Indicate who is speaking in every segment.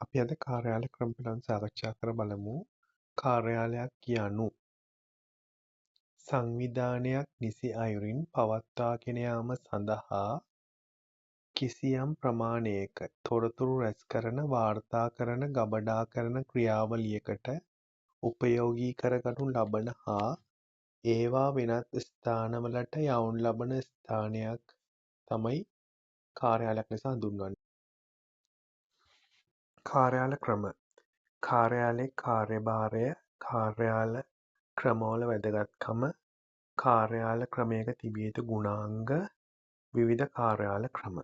Speaker 1: අපි අද කාර්යාල ක්‍රම පිළිබඳව සාකච්ඡා කර බලමු. කාර්යාලයක් යනු සංවිධානයක් නිසි අයුරින් පවත්වාගෙන යාම සඳහා කිසියම් ප්‍රමාණයක තොරතුරු රැස්කරන, වාර්තා කරන, ගබඩා කරන ක්‍රියාවලියකට උපයෝගී කරගනු ලබන හා ඒවා වෙනත් ස්ථානවලට යවනු ලබන ස්ථානයක් තමයි කාර්යාලයක් ලෙස හඳුන්වන්නේ. කාර්යාල ක්‍රම කාර්යාලයේ කාර්යභාරය, කාර්යාල ක්‍රමවල වැදගත්කම, කාර්යාල ක්‍රමයක තිබිය යුතු ගුණාංග, විවිධ කාර්යාල ක්‍රම.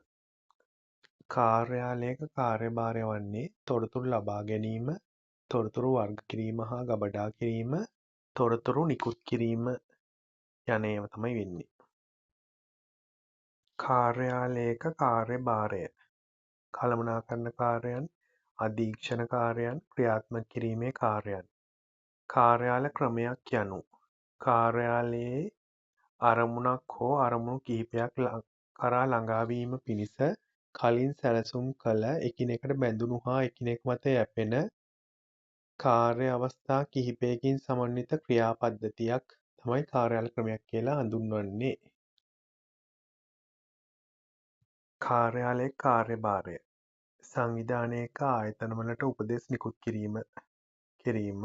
Speaker 1: කාර්යාලයක කාර්යභාරය වන්නේ තොරතුරු ලබා ගැනීම, තොරතුරු වර්ග කිරීම හා ගබඩා කිරීම, තොරතුරු නිකුත් කිරීම යන ඒවා තමයි වෙන්නේ. කාර්යාලයක කාර්යභාරය කළමනාකරණ කාර්යයන්, අධීක්ෂණ කාර්යයන්, ක්‍රියාත්මක කිරීමේ කාර්යයන්. කාර්යාල ක්‍රමයක් යනු කාර්යාලයේ අරමුණක් හෝ අරමුණු කිහිපයක් කරා ළඟාවීම පිණිස කලින් සැලසුම් කළ එකිනෙකට බැඳුණු හා එකිනෙක මත යැපෙන කාර්ය අවස්ථා කිහිපයකින් සමන්විත ක්‍රියාපද්ධතියක් තමයි කාර්යාල ක්‍රමයක් කියලා හඳුන්වන්නේ. කාර්යාලයේ කාර්යභාරය සංවිධානයක ආයතනවලට උපදෙස් නිකුත් කිරීම,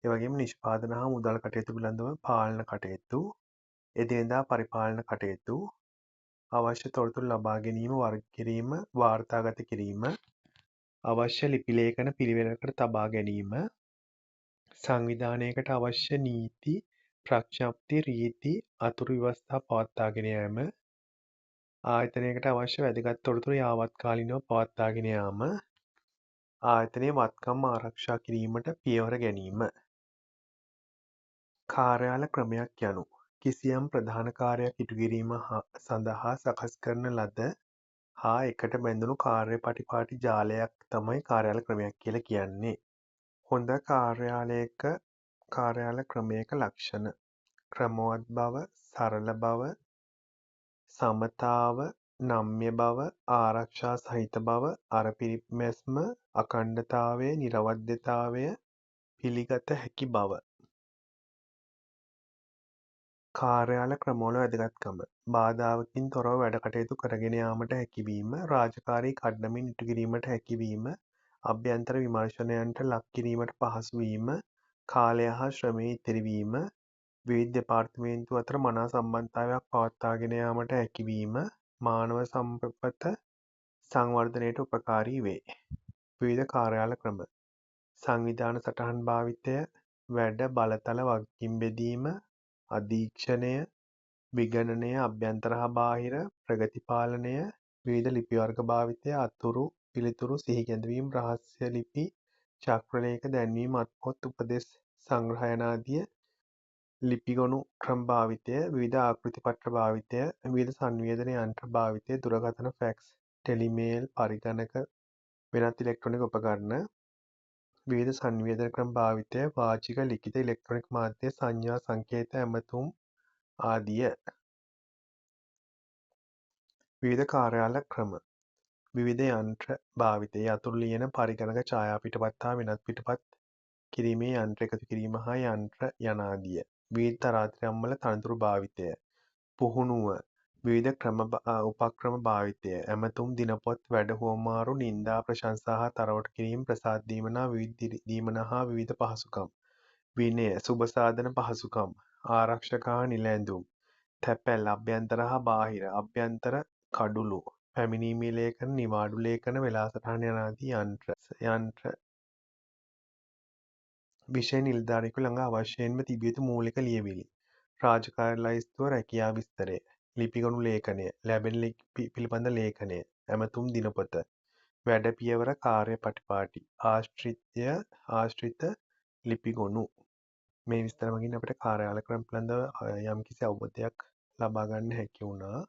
Speaker 1: එවැගේම නිෂ්පාදන හා මුදල් කටයුතු පිළිබඳව පාලන කටයුතු, එදිනෙදා පරිපාලන කටයුතු, අවශ්‍ය තොරතුරු ලබා ගැනීම, වර්ග කිරීම, වාර්තාගත කිරීම, අවශ්‍ය ලිපි ලේඛන පිළිවෙලකට තබා ගැනීම, සංවිධානයකට අවශ්‍ය නීති, ප්‍රඥප්ති, රීති, අතුරු ව්‍යවස්ථා පවත්වාගෙන යාම, ආයතනයකට අවශ්‍ය වැදගත් තොරතුරු යාවත්කාලිනව පවත්වාගෙන යාම, ආයතනයේ වත්කම් ආරක්ෂා කිරීමට පියවර ගැනීම. කාර්යාල ක්‍රමයක් යනු කිසියම් ප්‍රධාන කාර්යයක් ඉටු කිරීම සඳහා සකස් කරන ලද හා එකට බැඳුණු කාර්ය පටිපාටි ජාලයක් තමයි කාර්යාල ක්‍රමයක් කියලා කියන්නේ. හොඳ කාර්යාල ක්‍රමයක ලක්ෂණ ක්‍රමවත් බව, සරල බව, සමතාව, නම්‍ය බව, ආරක්ෂා සහිත බව, අරපිරිමැස්ම, අඛණ්ඩතාවය, නිරවද්‍යතාවය, පිළිගත හැකි බව. කාර්යාල ක්‍රමවල වැදගත්කම බාධාවකින් තොරව වැඩ කටයුතු කරගෙන යාමට හැකිවීම, රාජකාරී කඩ්නමින් ඉටු කිරීමට හැකිවීම, අභ්‍යන්තර විමර්ශනයන්ට ලක් කිරීමට පහසු වීම, කාලය හා ශ්‍රමය ඉතිරිවීම, විවිධ දෙපාර්තමේන්තු අතර මනා සම්බන්ධතාවයක් පවත්වාගෙන යාමට හැකිවීම, මානව සම්පත සංවර්ධනයට උපකාරී වේ. විවිධ කාර්යාල ක්‍රම සංවිධාන සටහන් භාවිතය, වැඩ බලතල වගකීම් බෙදීම, අධීක්ෂණය, විගණනය, අභ්‍යන්තර හා බාහිර, ප්‍රගති පාලනය, විවිධ ලිපි වර්ග භාවිතය, අතුරු පිළිතුරු සිහිකැඳවීම්, රහස්‍ය ලිපි, චක්‍රලේඛ දැන්වීම්, අත්පොත්, උපදෙස් සංග්‍රහ යනාදිය, ලිපිගොනු ක්‍රම භාවිතය, විවිධ ආකෘති පත්‍ර භාවිතය, විවිධ සංවේදන යන්ත්‍ර භාවිතය, දුරකථන, ෆැක්ස්, ටෙලිමේල්, පරිගණක, වෙනත් ඉලෙක්ට්‍රොනික උපකරණ, විවිධ සංවේදන ක්‍රම භාවිතය, වාචික, ලිඛිත, ඉලෙක්ට්‍රොනික මාධ්‍ය, සංඥා සංකේත, ඇමතුම් ආදිය. විවිධ කාර්යාල ක්‍රම විවිධ යන්ත්‍ර භාවිතය, අතුරු ලියන, පරිගණක, ඡායා පිටපත් හා වෙනත් පිටපත් කිරීමේ යන්ත්‍ර එකතු කිරීම හා යන්ත්‍ර යනාදිය. විවිධ තරාතිරම්වල තනතුරු භාවිතය, පුහුණුව, විවිධ උපක්‍රම භාවිතය, ඇමතුම්, දිනපොත්, වැඩ හුවමාරු, නින්දා ප්‍රශංසා හා තරවටු කිරීම, ප්‍රසාද දීමනා, විවිධ දීමන හා විවිධ පහසුකම්, විනය, සුබ සාධන පහසුකම්, ආරක්ෂක හා නිල ඇඳුම්, තැපැල්, අභ්‍යන්තර හා බාහිර, අභ්‍යන්තර කඩුලු, පැමිණීමේ ලේඛන, නිවාඩු ලේඛන, වෙලාසටහන යනාදී යන්ත්‍ර විෂය නිලධාරියෙකු ළඟ අවශ්‍යයෙන්ම තිබිය යුතු මූලික ලියවිලි, රාජකාරී ලැයිස්තුව, රැකියා විස්තරය, ලිපිගොනු ලේඛනය, ලැබෙන ලිපි පිළිබඳ ලේඛනය, ඇමතුම් දිනපොත, වැඩ පියවර, කාර්ය පටිපාටි, ආශ්‍රිත ලිපිගොනු. මේ විස්තර මගින් අපිට කාර්යාල ක්‍රම පිළිබඳව යම්කිසි අවබෝධයක් ලබා ගන්න හැකි වුණා.